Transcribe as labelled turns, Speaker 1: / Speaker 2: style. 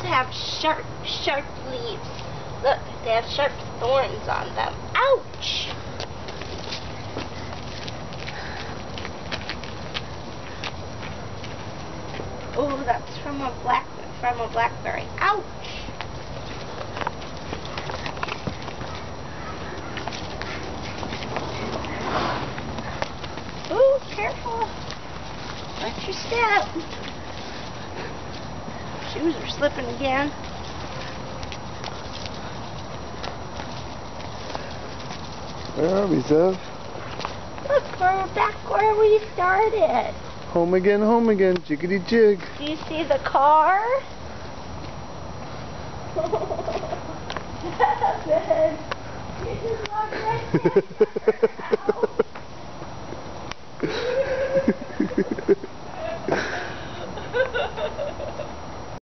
Speaker 1: have sharp, sharp leaves. Look, they have sharp thorns on them. Ouch! Oh, that's from a blackberry. Ouch! Ooh, careful. Watch your step. Shoes are slipping again.
Speaker 2: Where are we, Zev?
Speaker 1: Look, we're back where we started.
Speaker 2: Home again, jiggity jig.
Speaker 1: Do you see the car? Good. You just walked right past her house.